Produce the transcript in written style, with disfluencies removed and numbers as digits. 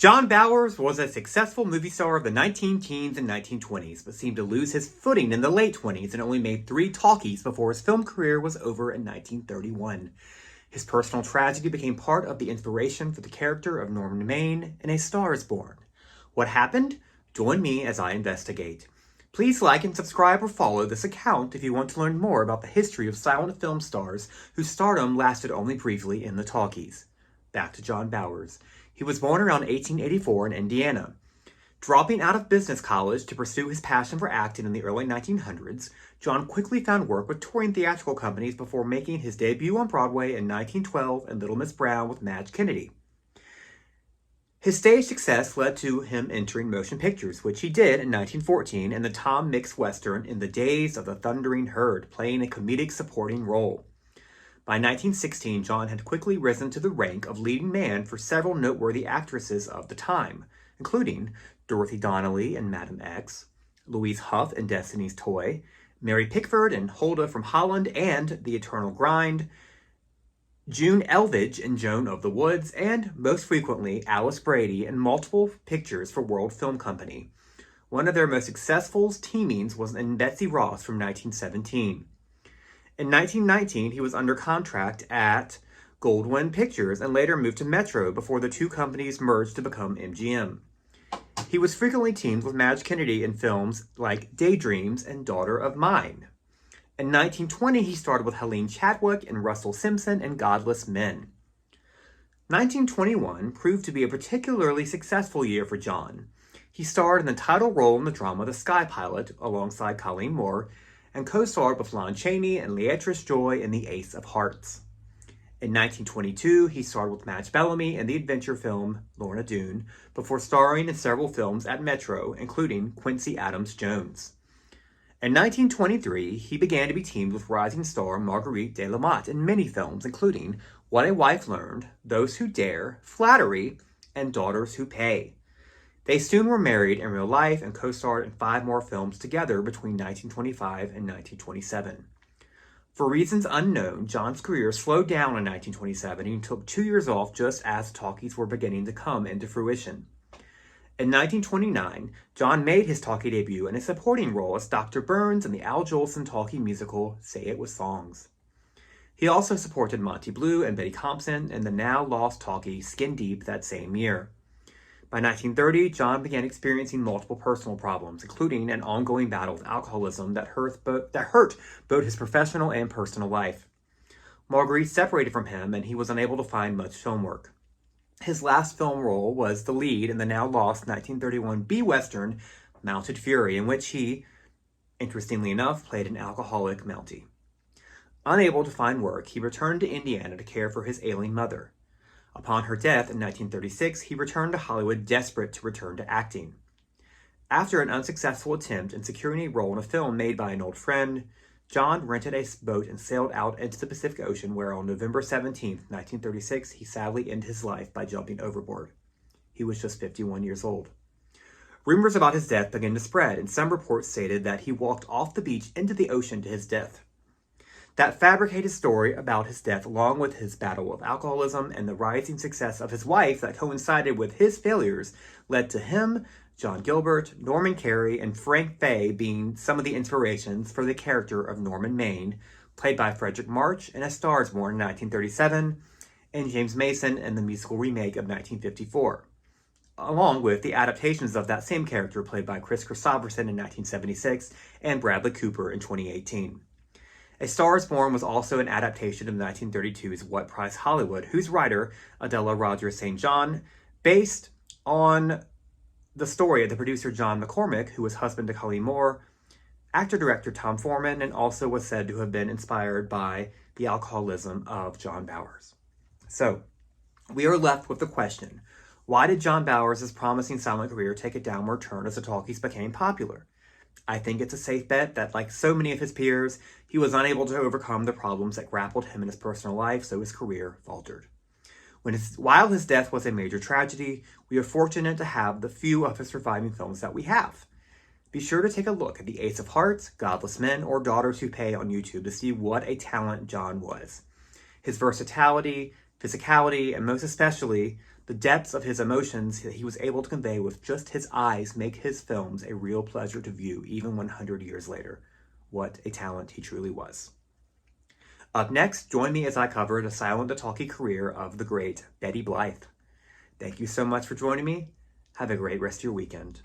John Bowers was a successful movie star of the 19-teens and 1920s, but seemed to lose his footing in the late 20s and only made 3 Talkies before his film career was over in 1931. His personal tragedy became part of the inspiration for the character of Norman Maine in A Star is Born. What happened? Join me as I investigate. Please like and subscribe or follow this account if you want to learn more about the history of silent film stars whose stardom lasted only briefly in the talkies. Back to John Bowers. He was born around 1884 in Indiana. Dropping out of business college to pursue his passion for acting in the early 1900s, John quickly found work with touring theatrical companies before making his debut on Broadway in 1912 in Little Miss Brown with Madge Kennedy. His stage success led to him entering motion pictures, which he did in 1914 in the Tom Mix Western In the Days of the Thundering Herd, playing a comedic supporting role. By 1916, John had quickly risen to the rank of leading man for several noteworthy actresses of the time, including Dorothy Donnelly in Madam X, Louise Huff in Destiny's Toy, Mary Pickford in Huldah from Holland and The Eternal Grind, June Elvidge in Joan of the Woods, and, most frequently, Alice Brady in multiple pictures for World Film Company. One of their most successful teamings was in Betsy Ross from 1917. In 1919, he was under contract at Goldwyn Pictures and later moved to Metro before the two companies merged to become MGM. He was frequently teamed with Madge Kennedy in films like Daydreams and Daughter of Mine. In 1920, he started with Helene Chadwick and Russell Simpson in Godless Men. 1921 proved to be a particularly successful year for John. He starred in the title role in the drama The Sky Pilot alongside Colleen Moore and co-starred with Lon Chaney and Leatrice Joy in The Ace of Hearts. In 1922, he starred with Madge Bellamy in the adventure film Lorna Doone before starring in several films at Metro, including Quincy Adams Jones. In 1923, he began to be teamed with rising star Marguerite de la Motte in many films, including What a Wife Learned, Those Who Dare, Flattery, and Daughters Who Pay. They soon were married in real life and co-starred in 5 more films together between 1925 and 1927. For reasons unknown, John's career slowed down in 1927 and he took 2 years off just as talkies were beginning to come into fruition. In 1929, John made his talkie debut in a supporting role as Dr. Burns in the Al Jolson talkie musical Say It With Songs. He also supported Monty Blue and Betty Compson in the now-lost talkie Skin Deep that same year. By 1930, John began experiencing multiple personal problems, including an ongoing battle with alcoholism that hurt both his professional and personal life. Marguerite separated from him and he was unable to find much film work. His last film role was the lead in the now-lost 1931 B-Western Mounted Fury, in which he, interestingly enough, played an alcoholic Mountie. Unable to find work, he returned to Indiana to care for his ailing mother. Upon her death in 1936, he returned to Hollywood desperate to return to acting. After an unsuccessful attempt in securing a role in a film made by an old friend, John rented a boat and sailed out into the Pacific Ocean where on November 17, 1936, he sadly ended his life by jumping overboard. He was just 51 years old. Rumors about his death began to spread, and some reports stated that he walked off the beach into the ocean to his death. That fabricated story about his death, along with his battle with alcoholism and the rising success of his wife that coincided with his failures, led to him, John Gilbert, Norman Carey, and Frank Fay being some of the inspirations for the character of Norman Maine, played by Frederick March in A Star is Born in 1937, and James Mason in the musical remake of 1954, along with the adaptations of that same character played by Chris Christopherson in 1976 and Bradley Cooper in 2018. A Star is Born was also an adaptation of 1932's What Price Hollywood, whose writer, Adela Rogers St. John, based on the story of the producer John McCormick, who was husband to Colleen Moore, actor-director Tom Foreman, and also was said to have been inspired by the alcoholism of John Bowers. So, we are left with the question, why did John Bowers' promising silent career take a downward turn as the talkies became popular? I think it's a safe bet that, like so many of his peers, he was unable to overcome the problems that grappled him in his personal life, so his career faltered. While his death was a major tragedy, we are fortunate to have the few of his surviving films that we have. Be sure to take a look at The Ace of Hearts, Godless Men, or Daughters Who Pay on YouTube to see what a talent John was. His versatility, physicality, and most especially The depths of his emotions that he was able to convey with just his eyes make his films a real pleasure to view even 100 years later. What a talent he truly was. Up next, join me as I cover the silent to talkie career of the great Betty Blythe. Thank you so much for joining me. Have a great rest of your weekend.